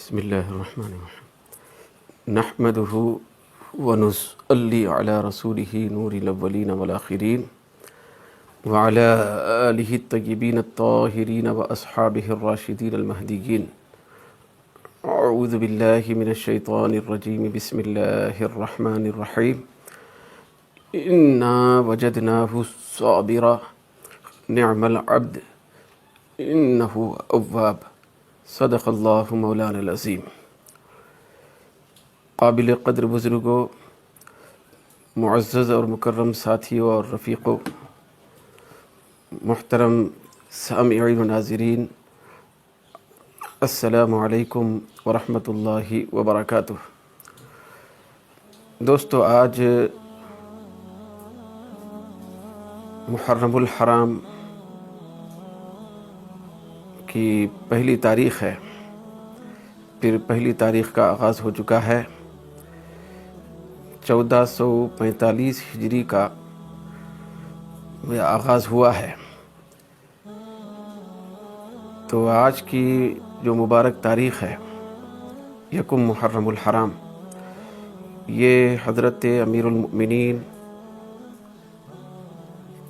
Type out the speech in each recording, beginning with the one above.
بسم اللہ الرحمن الرحیم نحمدہ ونصلی علی رسولہ نور الاولین والآخرین وعلی آلہ الطیبین الطاہرین واصحابہ الراشدین المہدیین. اعوذ باللہ من الشیطان الرجیم. بسم اللہ الرحمن الرحیم. انا وجدناہ صابرا نعم العبد انہ اواب. صدق اللہ مولانا العظیم. قابل قدر بزرگوں، معزز اور مکرم ساتھیوں اور رفیقوں، محترم سامعین و ناظرین، السلام علیکم ورحمۃ اللہ وبرکاتہ. دوستو، آج محرم الحرام کی پہلی تاریخ ہے. پھر پہلی تاریخ کا آغاز ہو چکا ہے. 1445 ہجری کا آغاز ہوا ہے. تو آج کی جو مبارک تاریخ ہے، یکم محرم الحرام، یہ حضرت امیر المؤمنین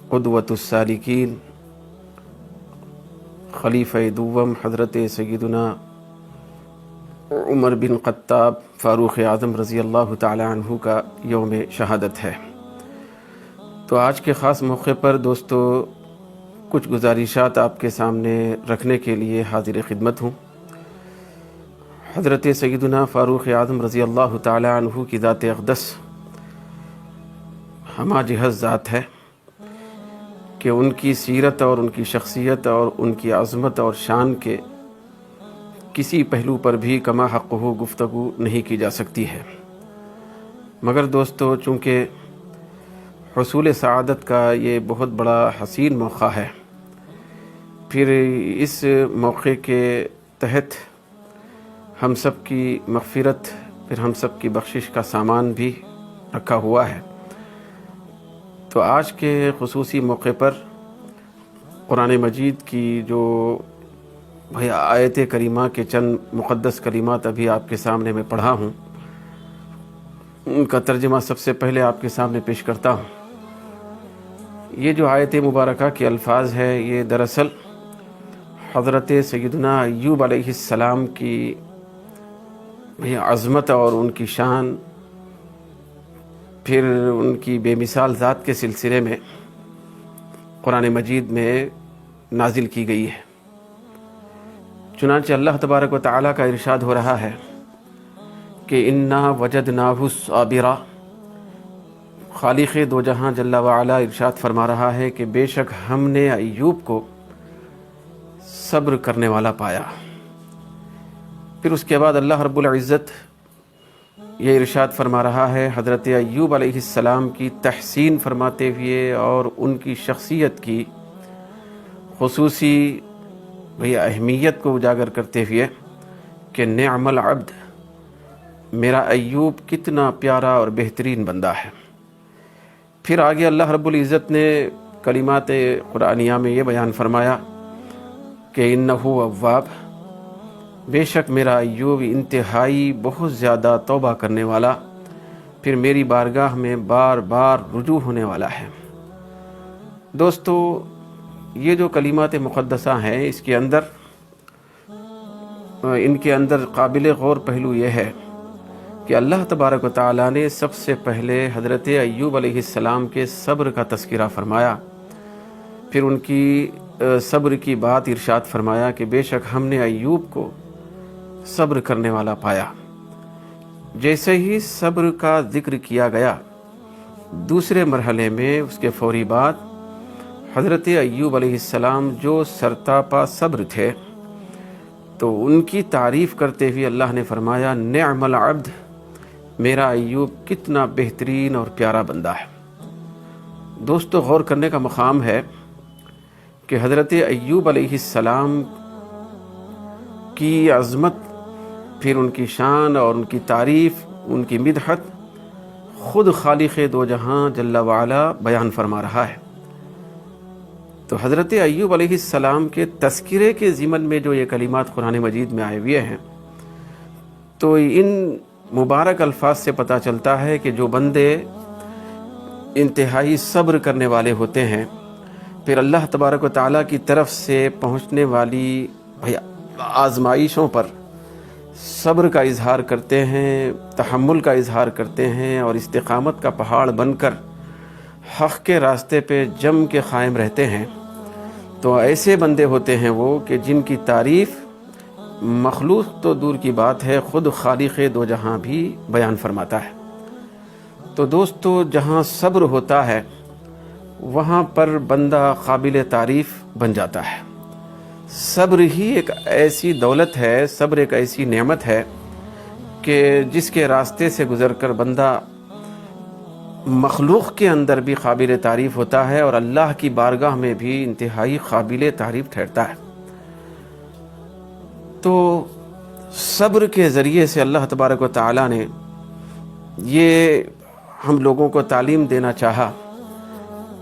قدوۃ السالکین خلیفہ دوم حضرت سیدنا عمر بن خطاب فاروق اعظم رضی اللہ تعالی عنہ کا یوم شہادت ہے. تو آج کے خاص موقع پر دوستو کچھ گزارشات آپ کے سامنے رکھنے کے لیے حاضر خدمت ہوں. حضرت سیدنا فاروق اعظم رضی اللہ تعالی عنہ کی ذات اقدس ہمہ جہت ذات ہے کہ ان کی سیرت اور ان کی شخصیت اور ان کی عظمت اور شان کے کسی پہلو پر بھی کما حق ہو گفتگو نہیں کی جا سکتی ہے. مگر دوستو، چونکہ حصول سعادت کا یہ بہت بڑا حسین موقع ہے، پھر اس موقع کے تحت ہم سب کی مغفرت، پھر ہم سب کی بخشش کا سامان بھی رکھا ہوا ہے. تو آج کے خصوصی موقع پر قرآن مجید کی جو آیت کریمہ کے چند مقدس کلمات ابھی آپ کے سامنے میں پڑھا ہوں، ان کا ترجمہ سب سے پہلے آپ کے سامنے پیش کرتا ہوں. یہ جو آیت مبارکہ کے الفاظ ہے، یہ دراصل حضرت سیدنا ایوب علیہ السلام کی عظمت اور ان کی شان، پھر ان کی بے مثال ذات کے سلسلے میں قرآن مجید میں نازل کی گئی ہے. چنانچہ اللہ تبارک و تعالیٰ کا ارشاد ہو رہا ہے کہ انا وجدناہ صابرا. خالق دو جہاں جل وعلا ارشاد فرما رہا ہے کہ بے شک ہم نے ایوب کو صبر کرنے والا پایا. پھر اس کے بعد اللہ رب العزت یہ ارشاد فرما رہا ہے حضرت ایوب علیہ السلام کی تحسین فرماتے ہوئے اور ان کی شخصیت کی خصوصی اہمیت کو اجاگر کرتے ہوئے کہ نعم العبد، میرا ایوب کتنا پیارا اور بہترین بندہ ہے. پھر آگے اللہ رب العزت نے کلمات قرآنیہ میں یہ بیان فرمایا کہ انہ اواب، بے شک میرا ایوب انتہائی بہت زیادہ توبہ کرنے والا، پھر میری بارگاہ میں بار بار رجوع ہونے والا ہے. دوستو، یہ جو کلمات مقدسہ ہیں، ان کے اندر قابل غور پہلو یہ ہے کہ اللہ تبارک و تعالیٰ نے سب سے پہلے حضرت ایوب علیہ السلام کے صبر کا تذکرہ فرمایا. پھر ان کی صبر کی بات ارشاد فرمایا کہ بے شک ہم نے ایوب کو صبر کرنے والا پایا. جیسے ہی صبر کا ذکر کیا گیا، دوسرے مرحلے میں اس کے فوری بعد حضرت ایوب علیہ السلام جو سرتاپا صبر تھے، تو ان کی تعریف کرتے ہوئے اللہ نے فرمایا نعم العبد، میرا ایوب کتنا بہترین اور پیارا بندہ ہے. دوستو، غور کرنے کا مقام ہے کہ حضرت ایوب علیہ السلام کی عظمت، پھر ان کی شان اور ان کی تعریف، ان کی مدحت خود خالق دو جہاں جل وعلا بیان فرما رہا ہے. تو حضرت ایوب علیہ السلام کے تذکرے کے ضمن میں جو یہ کلمات قرآن مجید میں آئے ہوئے ہیں، تو ان مبارک الفاظ سے پتہ چلتا ہے کہ جو بندے انتہائی صبر کرنے والے ہوتے ہیں، پھر اللہ تبارک و تعالیٰ کی طرف سے پہنچنے والی آزمائشوں پر صبر کا اظہار کرتے ہیں، تحمل کا اظہار کرتے ہیں اور استقامت کا پہاڑ بن کر حق کے راستے پہ جم کے قائم رہتے ہیں، تو ایسے بندے ہوتے ہیں وہ کہ جن کی تعریف مخلوق تو دور کی بات ہے، خود خالق دو جہاں بھی بیان فرماتا ہے۔ تو دوستو، جہاں صبر ہوتا ہے وہاں پر بندہ قابل تعریف بن جاتا ہے۔ صبر ہی ایک ایسی دولت ہے، صبر ایک ایسی نعمت ہے کہ جس کے راستے سے گزر کر بندہ مخلوق کے اندر بھی قابل تعریف ہوتا ہے اور اللہ کی بارگاہ میں بھی انتہائی قابل تعریف ٹھہرتا ہے۔ تو صبر کے ذریعے سے اللہ تبارک و تعالیٰ نے یہ ہم لوگوں کو تعلیم دینا چاہا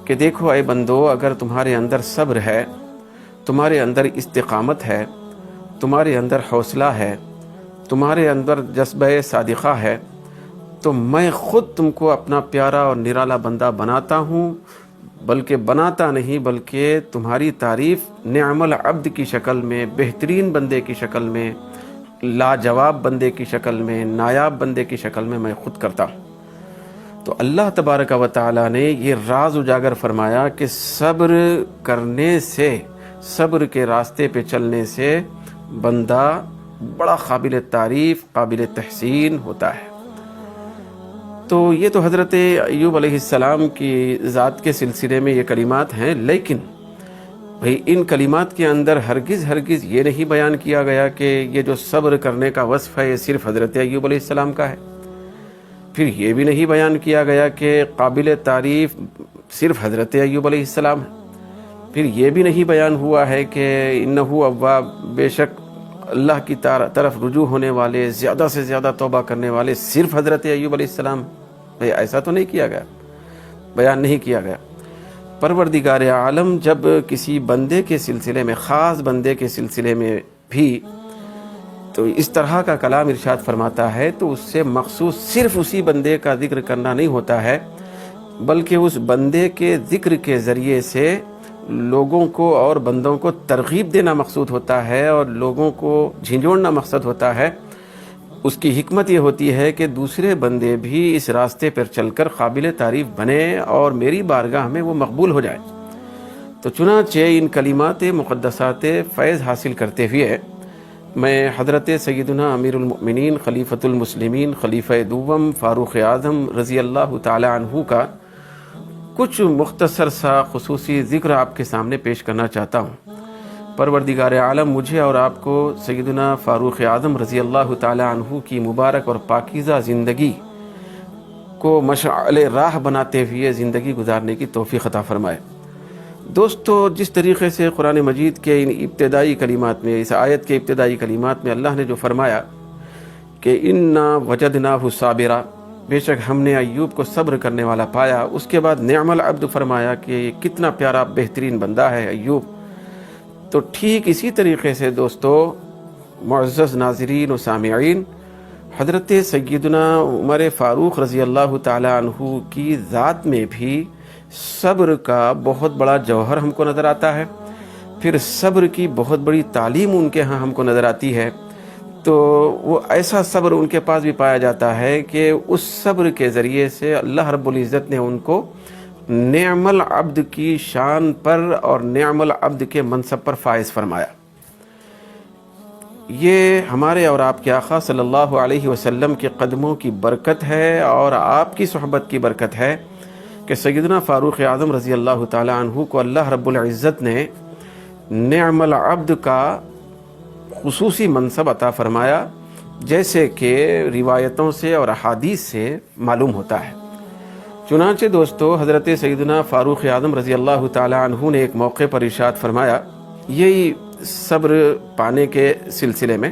کہ دیکھو اے بندو، اگر تمہارے اندر صبر ہے، تمہارے اندر استقامت ہے، تمہارے اندر حوصلہ ہے، تمہارے اندر جذبہ صادقہ ہے، تو میں خود تم کو اپنا پیارا اور نرالا بندہ بناتا ہوں، بلکہ بناتا نہیں بلکہ تمہاری تعریف نعم العبد کی شکل میں، بہترین بندے کی شکل میں، لاجواب بندے کی شکل میں، نایاب بندے کی شکل میں خود کرتا ہوں۔ تو اللہ تبارک و تعالیٰ نے یہ راز اجاگر فرمایا کہ صبر کرنے سے، صبر کے راستے پہ چلنے سے بندہ بڑا قابل تعریف، قابل تحسین ہوتا ہے۔ تو یہ تو حضرت ایوب علیہ السلام کی ذات کے سلسلے میں یہ کلمات ہیں، لیکن بھئی ان کلمات کے اندر ہرگز یہ نہیں بیان کیا گیا کہ یہ جو صبر کرنے کا وصف ہے یہ صرف حضرت ایوب علیہ السلام کا ہے۔ پھر یہ بھی نہیں بیان کیا گیا کہ قابل تعریف صرف حضرت ایوب علیہ السلام ہے۔ پھر یہ بھی نہیں بیان ہوا ہے کہ انہو اواب، بے شک اللہ کی طرف رجوع ہونے والے، زیادہ سے زیادہ توبہ کرنے والے صرف حضرت ایوب علیہ السلام۔ ایسا تو نہیں کیا گیا، بیان نہیں کیا گیا۔ پروردگار عالم جب کسی بندے کے سلسلے میں، خاص بندے کے سلسلے میں بھی تو اس طرح کا کلام ارشاد فرماتا ہے تو اس سے مخصوص صرف اسی بندے کا ذکر کرنا نہیں ہوتا ہے، بلکہ اس بندے کے ذکر کے ذریعے سے لوگوں کو اور بندوں کو ترغیب دینا مقصود ہوتا ہے اور لوگوں کو جھنجھوڑنا مقصد ہوتا ہے۔ اس کی حکمت یہ ہوتی ہے کہ دوسرے بندے بھی اس راستے پر چل کر قابل تعریف بنے اور میری بارگاہ میں وہ مقبول ہو جائے۔ تو چنانچہ ان کلمات مقدسات فیض حاصل کرتے ہوئے میں حضرت سیدنا امیر المؤمنین خلیفۃ المسلمین خلیفہ دوم فاروق اعظم رضی اللہ تعالی عنہ کا کچھ مختصر سا خصوصی ذکر آپ کے سامنے پیش کرنا چاہتا ہوں۔ پروردگار عالم مجھے اور آپ کو سیدنا فاروق اعظم رضی اللہ تعالی عنہ کی مبارک اور پاکیزہ زندگی کو مشعل راہ بناتے ہوئے زندگی گزارنے کی توفیق عطا فرمائے۔ دوستو، جس طریقے سے قرآن مجید کے ان ابتدائی کلمات میں، اس آیت کے ابتدائی کلمات میں اللہ نے جو فرمایا کہ انا وجدناہ صابرا، بے شک ہم نے ایوب کو صبر کرنے والا پایا، اس کے بعد نعم العبد فرمایا کہ کتنا پیارا بہترین بندہ ہے ایوب۔ تو ٹھیک اسی طریقے سے دوستو، معزز ناظرین و سامعین، حضرت سیدنا عمر فاروق رضی اللہ تعالی عنہ کی ذات میں بھی صبر کا بہت بڑا جوہر ہم کو نظر آتا ہے، پھر صبر کی بہت بڑی تعلیم ان کے ہاں ہم کو نظر آتی ہے۔ تو وہ ایسا صبر ان کے پاس بھی پایا جاتا ہے کہ اس صبر کے ذریعے سے اللہ رب العزت نے ان کو نعم العبد کی شان پر اور نعم العبد کے منصب پر فائز فرمایا۔ یہ ہمارے اور آپ کے آقا صلی اللہ علیہ وسلم کے قدموں کی برکت ہے اور آپ کی صحبت کی برکت ہے کہ سیدنا فاروق اعظم رضی اللہ تعالی عنہ کو اللہ رب العزت نے نعم العبد کا خصوصی منصب عطا فرمایا، جیسے کہ روایتوں سے اور احادیث سے معلوم ہوتا ہے۔ چنانچہ دوستو، حضرت سیدنا فاروق اعظم رضی اللہ تعالی عنہ نے ایک موقع پر ارشاد فرمایا، یہی صبر پانے کے سلسلے میں،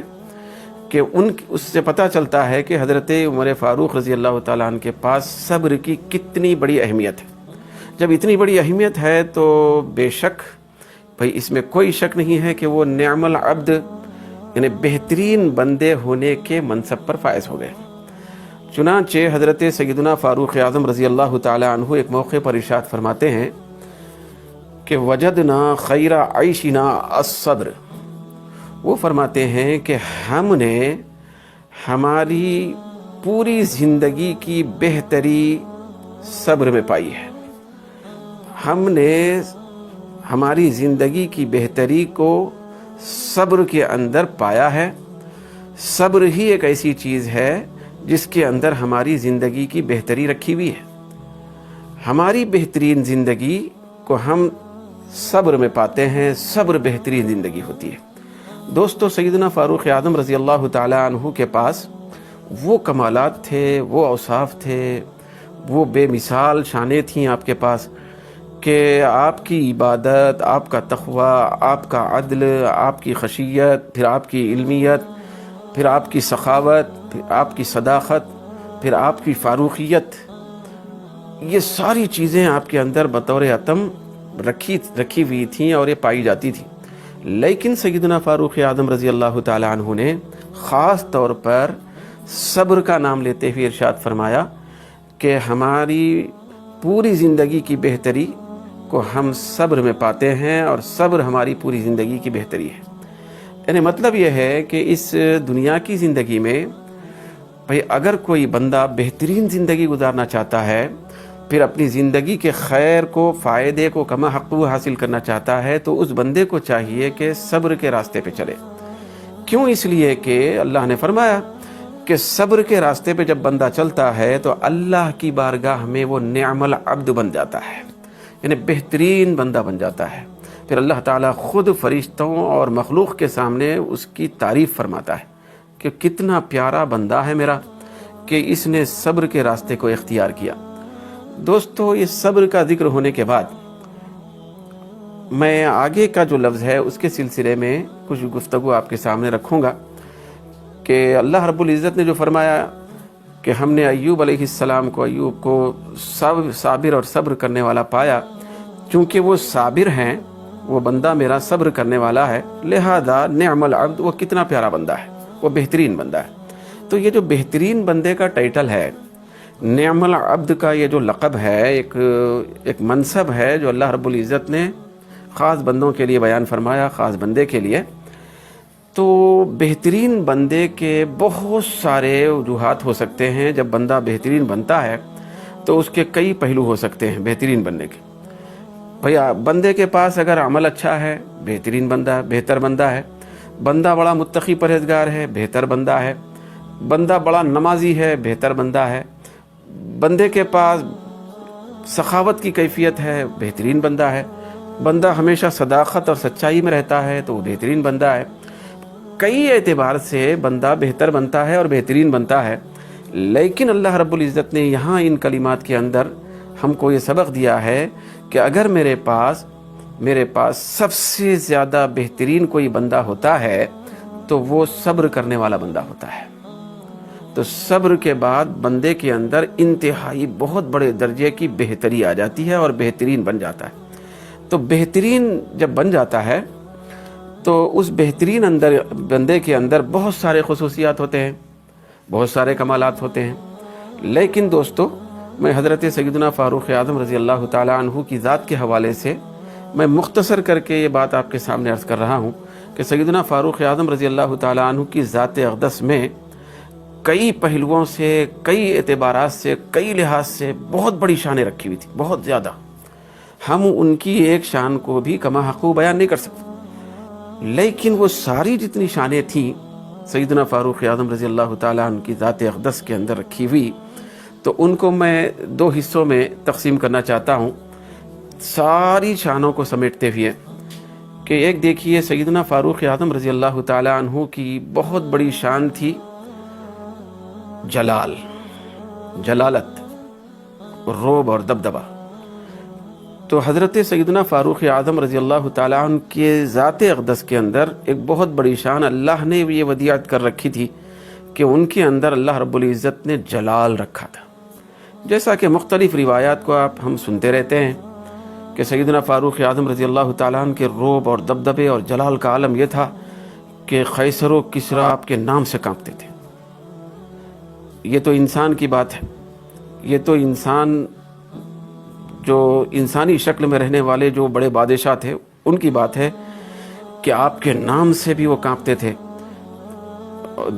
کہ اس سے پتہ چلتا ہے کہ حضرت عمر فاروق رضی اللہ تعالیٰ عنہ کے پاس صبر کی کتنی بڑی اہمیت ہے۔ جب اتنی بڑی اہمیت ہے تو بے شک بھئی اس میں کوئی شک نہیں ہے کہ وہ نعم العبد یعنی بہترین بندے ہونے کے منصب پر فائز ہو گئے۔ چنانچہ حضرت سیدنا فاروق اعظم رضی اللہ تعالی عنہ ایک موقع پر ارشاد فرماتے ہیں کہ وجدنا خیر عیشنا الصبر۔ وہ فرماتے ہیں کہ ہم نے ہماری پوری زندگی کی بہتری صبر میں پائی ہے۔ ہم نے ہماری زندگی کی بہتری کو صبر کے اندر پایا ہے۔ صبر ہی ایک ایسی چیز ہے جس کے اندر ہماری زندگی کی بہتری رکھی ہوئی ہے۔ ہماری بہترین زندگی کو ہم صبر میں پاتے ہیں، صبر بہترین زندگی ہوتی ہے۔ دوستو، سیدنا فاروق اعظم رضی اللہ تعالی عنہ کے پاس وہ کمالات تھے، وہ اوصاف تھے، وہ بے مثال شانیں تھیں آپ کے پاس کہ آپ کی عبادت، آپ کا تقوی، آپ کا عدل، آپ کی خشیت، پھر آپ کی علمیت، پھر آپ کی سخاوت، پھر آپ کی صداقت، پھر آپ کی فاروقیت، یہ ساری چیزیں آپ کے اندر بطور اتم رکھی ہوئی تھیں اور یہ پائی جاتی تھیں۔ لیکن سیدنا فاروق اعظم رضی اللہ تعالی عنہ نے خاص طور پر صبر کا نام لیتے ہوئے ارشاد فرمایا کہ ہماری پوری زندگی کی بہتری کو ہم صبر میں پاتے ہیں اور صبر ہماری پوری زندگی کی بہتری ہے۔ یعنی مطلب یہ ہے کہ اس دنیا کی زندگی میں بھئی اگر کوئی بندہ بہترین زندگی گزارنا چاہتا ہے، پھر اپنی زندگی کے خیر کو، فائدے کو کما حق حاصل کرنا چاہتا ہے، تو اس بندے کو چاہیے کہ صبر کے راستے پہ چلے۔ کیوں؟ اس لیے کہ اللہ نے فرمایا کہ صبر کے راستے پہ جب بندہ چلتا ہے تو اللہ کی بارگاہ میں وہ نعم العبد بن جاتا ہے، یعنی بہترین بندہ بن جاتا ہے۔ پھر اللہ تعالیٰ خود فرشتوں اور مخلوق کے سامنے اس کی تعریف فرماتا ہے کہ کتنا پیارا بندہ ہے میرا کہ اس نے صبر کے راستے کو اختیار کیا۔ دوستو، اس صبر کا ذکر ہونے کے بعد میں آگے کا جو لفظ ہے اس کے سلسلے میں کچھ گفتگو آپ کے سامنے رکھوں گا کہ اللہ رب العزت نے جو فرمایا کہ ہم نے ایوب علیہ السلام کو، ایوب کو صابر اور صبر کرنے والا پایا، چونکہ وہ صابر ہیں، وہ بندہ میرا صبر کرنے والا ہے، لہذا نعم العبد، وہ کتنا پیارا بندہ ہے، وہ بہترین بندہ ہے۔ تو یہ جو بہترین بندے کا ٹائٹل ہے، نعم العبد کا یہ جو لقب ہے، ایک منصب ہے جو اللہ رب العزت نے خاص بندوں کے لیے بیان فرمایا، خاص بندے کے لیے۔ تو بہترین بندے کے بہت سارے وجوہات ہو سکتے ہیں۔ جب بندہ بہترین بنتا ہے تو اس کے کئی پہلو ہو سکتے ہیں بہترین بننے کے۔ بھیا بندے کے پاس اگر عمل اچھا ہے، بہترین بندہ، بہتر بندہ ہے۔ بندہ بڑا متقی پرہیزگار ہے، بہتر بندہ ہے۔ بندہ بڑا نمازی ہے، بہتر بندہ ہے۔ بندے کے پاس سخاوت کی کیفیت ہے، بہترین بندہ ہے۔ بندہ ہمیشہ صداقت اور سچائی میں رہتا ہے تو وہ بہترین بندہ ہے۔ کئی اعتبار سے بندہ بہتر بنتا ہے اور بہترین بنتا ہے، لیکن اللہ رب العزت نے یہاں ان کلمات کے اندر ہم کو یہ سبق دیا ہے کہ اگر میرے پاس سب سے زیادہ بہترین کوئی بندہ ہوتا ہے تو وہ صبر کرنے والا بندہ ہوتا ہے۔ تو صبر کے بعد بندے کے اندر انتہائی بہت بڑے درجے کی بہتری آ جاتی ہے اور بہترین بن جاتا ہے۔ تو بہترین جب بن جاتا ہے تو اس بہترین بندے کے اندر بہت سارے خصوصیات ہوتے ہیں، بہت سارے کمالات ہوتے ہیں۔ لیکن دوستو، میں حضرت سیدنا فاروق اعظم رضی اللہ تعالی عنہ کی ذات کے حوالے سے میں مختصر کر کے یہ بات آپ کے سامنے عرض کر رہا ہوں کہ سیدنا فاروق اعظم رضی اللہ تعالی عنہ کی ذات اقدس میں کئی پہلوؤں سے، کئی اعتبارات سے، کئی لحاظ سے بہت بڑی شانیں رکھی ہوئی تھی، بہت زیادہ۔ ہم ان کی ایک شان کو بھی کما حقو بیان نہیں کر سکتے، لیکن وہ ساری جتنی شانیں تھیں سیدنا فاروق اعظم رضی اللہ تعالیٰ عنہ کی ذات اقدس کے اندر رکھی ہوئی، تو ان کو میں دو حصوں میں تقسیم کرنا چاہتا ہوں ساری شانوں کو سمیٹتے ہوئے کہ ایک دیکھیے سیدنا فاروق اعظم رضی اللہ تعالیٰ عنہ کی بہت بڑی شان تھی جلالت، رعب اور دبدبہ۔ تو حضرت سیدنا فاروق اعظم رضی اللہ تعالیٰ عنہ کے ذات اقدس کے اندر ایک بہت بڑی شان اللہ نے یہ ودیعت کر رکھی تھی کہ ان کے اندر اللہ رب العزت نے جلال رکھا تھا۔ جیسا کہ مختلف روایات کو ہم سنتے رہتے ہیں کہ سیدنا فاروق اعظم رضی اللہ تعالیٰ عنہ کے رعب اور دبدبے اور جلال کا عالم یہ تھا کہ قیصر و کسریٰ آپ کے نام سے کانپتے تھے۔ یہ تو انسان کی بات ہے، یہ تو انسان جو انسانی شکل میں رہنے والے جو بڑے بادشاہ تھے ان کی بات ہے کہ آپ کے نام سے بھی وہ کانپتے تھے۔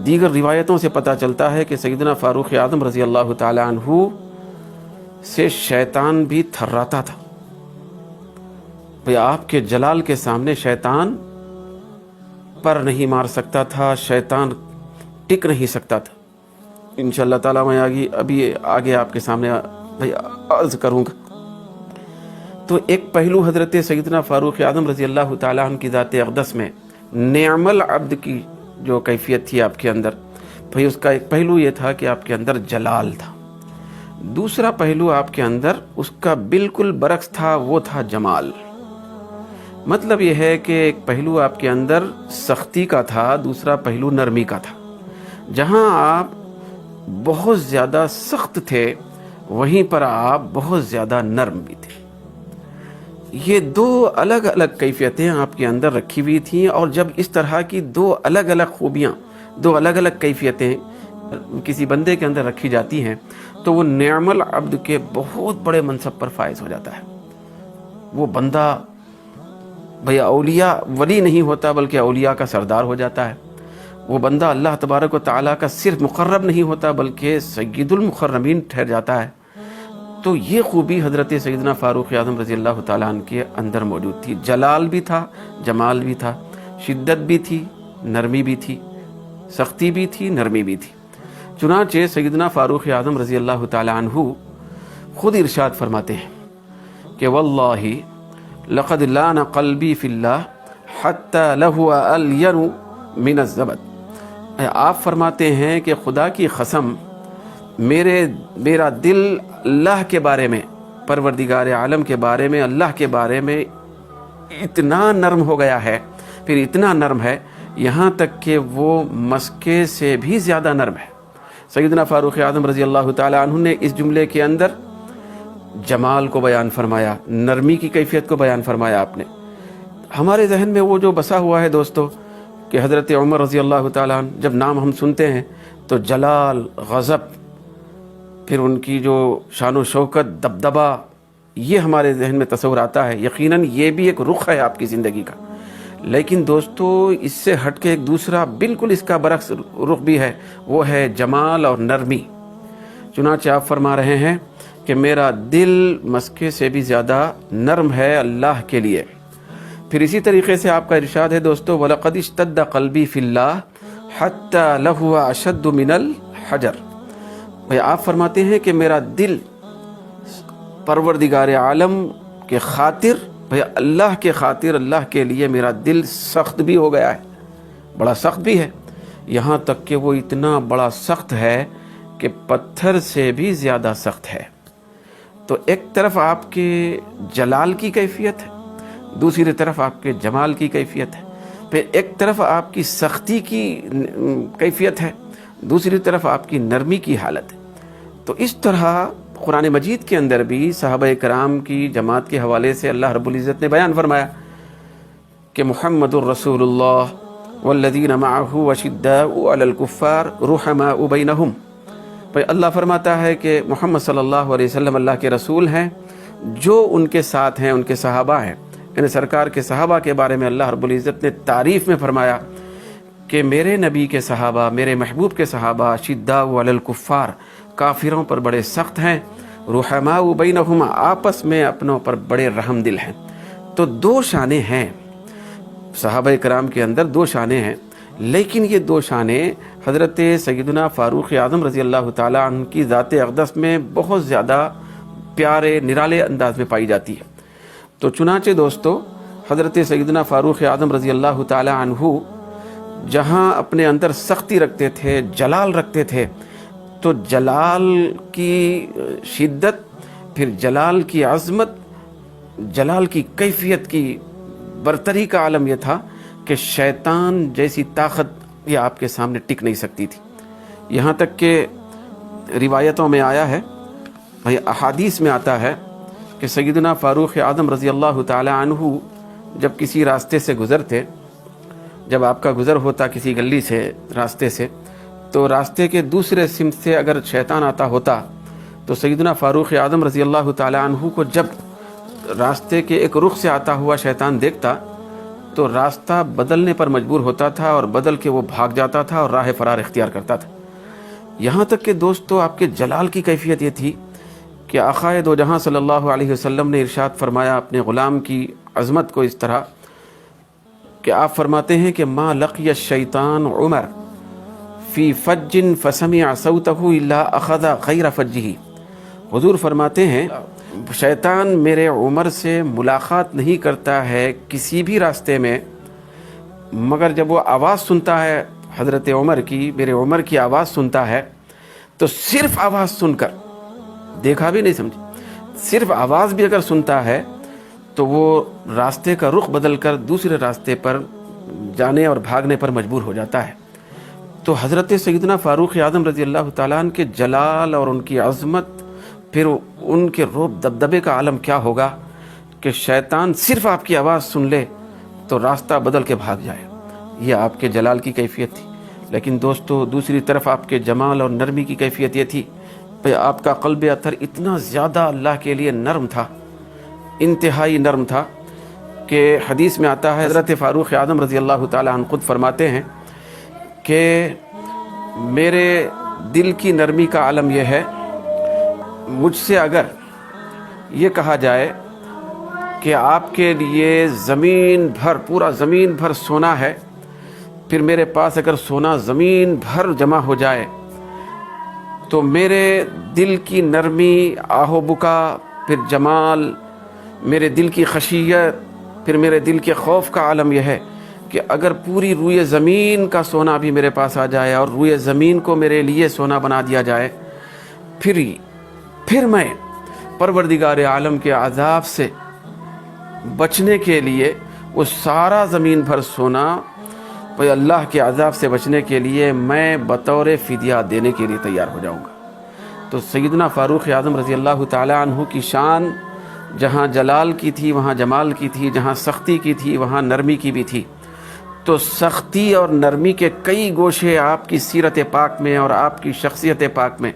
دیگر روایتوں سے پتہ چلتا ہے کہ سیدنا فاروق اعظم رضی اللہ تعالی عنہ سے شیطان بھی تھراتا تھا۔ بھئی آپ کے جلال کے سامنے شیطان پر نہیں مار سکتا تھا، شیطان ٹک نہیں سکتا تھا۔ انشاءاللہ تعالی میں ابھی آگے آپ کے سامنے عرض کروں گا۔ تو ایک پہلو حضرت سیدنا فاروق اعظم رضی اللہ تعالیٰ عنہ کی ذات اقدس میں نعم العبد کی جو کیفیت تھی آپ کے اندر، بھئی اس کا ایک پہلو یہ تھا کہ آپ کے اندر جلال تھا۔ دوسرا پہلو آپ کے اندر اس کا بالکل برعکس تھا، وہ تھا جمال۔ مطلب یہ ہے کہ ایک پہلو آپ کے اندر سختی کا تھا، دوسرا پہلو نرمی کا تھا۔ جہاں آپ بہت زیادہ سخت تھے وہیں پر آپ بہت زیادہ نرم بھی تھے۔ یہ دو الگ الگ کیفیتیں آپ کے اندر رکھی ہوئی تھیں، اور جب اس طرح کی دو الگ الگ خوبیاں، دو الگ الگ کیفیتیں کسی بندے کے اندر رکھی جاتی ہیں تو وہ نعم العبد کے بہت بڑے منصب پر فائز ہو جاتا ہے۔ وہ بندہ بھئی اولیاء ولی نہیں ہوتا بلکہ اولیاء کا سردار ہو جاتا ہے۔ وہ بندہ اللہ تبارک و تعالیٰ کا صرف مقرب نہیں ہوتا بلکہ سید المقربین ٹھہر جاتا ہے۔ تو یہ خوبی حضرت سیدنا فاروق اعظم رضی اللہ تعالیٰ عنہ کے اندر موجود تھی۔ جلال بھی تھا، جمال بھی تھا، شدت بھی تھی، نرمی بھی تھی، سختی بھی تھی، نرمی بھی تھی۔ چنانچہ سیدنا فاروق اعظم رضی اللہ تعالیٰ عنہ خود ارشاد فرماتے ہیں کہ واللہ لقد لان قلبی فی اللہ حتی لہو الین من الزبد۔ آپ فرماتے ہیں کہ خدا کی قسم میرا دل اللہ کے بارے میں، پروردگار عالم کے بارے میں، اللہ کے بارے میں اتنا نرم ہو گیا ہے، پھر اتنا نرم ہے یہاں تک کہ وہ مسکے سے بھی زیادہ نرم ہے۔ سیدنا فاروق اعظم رضی اللہ تعالیٰ عنہ نے اس جملے کے اندر جمال کو بیان فرمایا، نرمی کی کیفیت کو بیان فرمایا۔ آپ نے ہمارے ذہن میں وہ جو بسا ہوا ہے دوستو کہ حضرت عمر رضی اللہ تعالیٰ عنہ جب نام ہم سنتے ہیں تو جلال، غضب، پھر ان کی جو شان و شوکت، دبدبا، یہ ہمارے ذہن میں تصور آتا ہے۔ یقیناً یہ بھی ایک رخ ہے آپ کی زندگی کا، لیکن دوستو اس سے ہٹ کے ایک دوسرا بالکل اس کا برعکس رخ بھی ہے، وہ ہے جمال اور نرمی۔ چنانچہ آپ فرما رہے ہیں کہ میرا دل مسکے سے بھی زیادہ نرم ہے اللہ کے لیے۔ پھر اسی طریقے سے آپ کا ارشاد ہے دوستو وَلَقَدِ اشْتَدَّ قَلْبِي فِي اللَّهِ حَتَّى لَهُوَ أَشَدُّ مِنَ الْحَجَرِ۔ بھئی آپ فرماتے ہیں کہ میرا دل پروردگار عالم کے خاطر، بھئی اللہ کے خاطر، اللہ کے لیے میرا دل سخت بھی ہو گیا ہے، بڑا سخت بھی ہے، یہاں تک کہ وہ اتنا بڑا سخت ہے کہ پتھر سے بھی زیادہ سخت ہے۔ تو ایک طرف آپ کے جلال کی کیفیت ہے، دوسری طرف آپ کے جمال کی کیفیت ہے، پھر ایک طرف آپ کی سختی کی کیفیت ہے، دوسری طرف آپ کی نرمی کی حالت ہے۔ تو اس طرح قرآن مجید کے اندر بھی صحابہ کرام کی جماعت کے حوالے سے اللہ رب العزت نے بیان فرمایا کہ محمد الرسول اللہ والذین معہ وشداء علی الکفار رحماء بینہم۔ بھئی اللہ فرماتا ہے کہ محمد صلی اللہ علیہ وسلم اللہ کے رسول ہیں، جو ان کے ساتھ ہیں ان کے صحابہ ہیں۔ یعنی سرکار کے صحابہ کے بارے میں اللہ رب العزت نے تعریف میں فرمایا کہ میرے نبی کے صحابہ، میرے محبوب کے صحابہ شداء علی الکفار، کافروں پر بڑے سخت ہیں، رحماء بینہم، آپس میں اپنوں پر بڑے رحم دل ہیں۔ تو دو شانیں ہیں صحابہ کرام کے اندر، دو شانیں ہیں، لیکن یہ دو شانیں حضرت سیدنا فاروق اعظم رضی اللہ تعالیٰ عنہ کی ذات اقدس میں بہت زیادہ پیارے نرالے انداز میں پائی جاتی ہے۔ تو چنانچہ دوستو حضرت سیدنا فاروق اعظم رضی اللہ تعالیٰ عنہ جہاں اپنے اندر سختی رکھتے تھے، جلال رکھتے تھے، تو جلال کی شدت، پھر جلال کی عظمت، جلال کی کیفیت کی برتری کا عالم یہ تھا کہ شیطان جیسی طاقت یہ آپ کے سامنے ٹک نہیں سکتی تھی۔ یہاں تک کہ روایتوں میں آیا ہے، احادیث میں آتا ہے کہ سیدنا فاروق اعظم رضی اللہ تعالی عنہ جب کسی راستے سے گزرتے جب آپ کا گزر ہوتا کسی گلی سے، راستے سے، تو راستے کے دوسرے سمت سے اگر شیطان آتا ہوتا تو سیدنا فاروق اعظم رضی اللہ تعالی عنہ کو جب راستے کے ایک رخ سے آتا ہوا شیطان دیکھتا تو راستہ بدلنے پر مجبور ہوتا تھا اور بدل کے وہ بھاگ جاتا تھا اور راہ فرار اختیار کرتا تھا۔ یہاں تک کہ دوستو آپ کے جلال کی کیفیت یہ تھی کہ آقائے دو جہاں صلی اللہ علیہ وسلم نے ارشاد فرمایا اپنے غلام کی عظمت کو اس طرح کہ آپ فرماتے ہیں کہ ما لقی الشیطان عمر فی فج فسمع صوتہ الا اخذ غیر فجہ۔ حضور فرماتے ہیں شیطان میرے عمر سے ملاقات نہیں کرتا ہے کسی بھی راستے میں، مگر جب وہ آواز سنتا ہے حضرت عمر کی، میرے عمر کی آواز سنتا ہے تو صرف آواز سن کر، دیکھا بھی نہیں سمجھے، صرف آواز بھی اگر سنتا ہے تو وہ راستے کا رخ بدل کر دوسرے راستے پر جانے اور بھاگنے پر مجبور ہو جاتا ہے۔ تو حضرت سیدنا فاروق اعظم رضی اللہ تعالیٰ عنہ کے جلال اور ان کی عظمت، پھر ان کے رعب دبدبے کا عالم کیا ہوگا کہ شیطان صرف آپ کی آواز سن لے تو راستہ بدل کے بھاگ جائے۔ یہ آپ کے جلال کی کیفیت تھی۔ لیکن دوستو دوسری طرف آپ کے جمال اور نرمی کی کیفیت یہ تھی کہ آپ کا قلب اطہر اتنا زیادہ اللہ کے لیے نرم تھا، انتہائی نرم تھا کہ حدیث میں آتا ہے حضرت فاروق اعظم رضی اللہ تعالیٰ عنہ خود فرماتے ہیں کہ میرے دل کی نرمی کا عالم یہ ہے، مجھ سے اگر یہ کہا جائے کہ آپ کے لیے زمین بھر، پورا زمین بھر سونا ہے، پھر میرے پاس اگر سونا زمین بھر جمع ہو جائے تو میرے دل کی نرمی، آہ و بکا، پھر جمال، میرے دل کی خشیت، پھر میرے دل کے خوف کا عالم یہ ہے کہ اگر پوری روئے زمین کا سونا بھی میرے پاس آ جائے اور روئے زمین کو میرے لیے سونا بنا دیا جائے، پھر میں پروردگار عالم کے عذاب سے بچنے کے لیے وہ سارا زمین بھر سونا، اللہ کے عذاب سے بچنے کے لیے میں بطور فدیہ دینے کے لیے تیار ہو جاؤں گا۔ تو سیدنا فاروق اعظم رضی اللہ تعالی عنہ کی شان جہاں جلال کی تھی وہاں جمال کی تھی، جہاں سختی کی تھی وہاں نرمی کی بھی تھی۔ تو سختی اور نرمی کے کئی گوشے آپ کی سیرت پاک میں اور آپ کی شخصیت پاک میں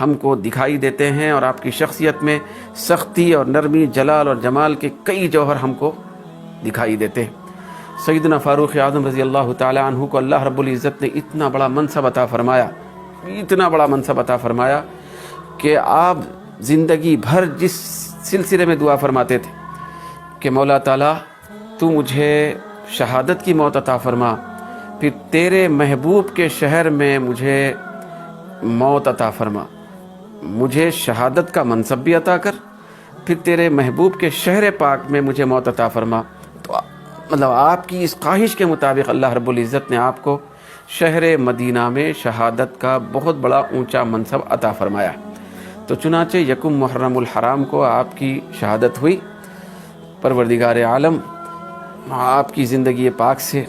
ہم کو دکھائی دیتے ہیں، اور آپ کی شخصیت میں سختی اور نرمی، جلال اور جمال کے کئی جوہر ہم کو دکھائی دیتے ہیں۔ سیدنا فاروق اعظم رضی اللہ تعالی عنہ کو اللہ رب العزت نے اتنا بڑا منصب عطا فرمایا، اتنا بڑا منصب عطا فرمایا کہ آپ زندگی بھر جس سلسلے میں دعا فرماتے تھے کہ مولا تعالیٰ تو مجھے شہادت کی موت عطا فرما، پھر تیرے محبوب کے شہر میں مجھے موت عطا فرما، مجھے شہادت کا منصب بھی عطا کر، پھر تیرے محبوب کے شہر پاک میں مجھے موت عطا فرما۔ تو مطلب آپ کی اس خواہش کے مطابق اللہ رب العزت نے آپ کو شہر مدینہ میں شہادت کا بہت بڑا اونچا منصب عطا فرمایا۔ تو چنانچہ یکم محرم الحرام کو آپ کی شہادت ہوئی۔ پروردگار عالم آپ کی زندگی پاک سے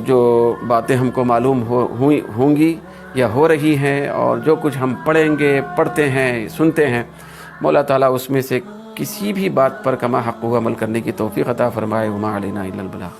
جو باتیں ہم کو معلوم ہوں گی یا ہو رہی ہیں، اور جو کچھ ہم پڑھیں گے، پڑھتے ہیں، سنتے ہیں، مولا تعالیٰ اس میں سے کسی بھی بات پر کما حق عمل کرنے کی توفیق عطا فرمائے۔ وما علینا الا البلاغ۔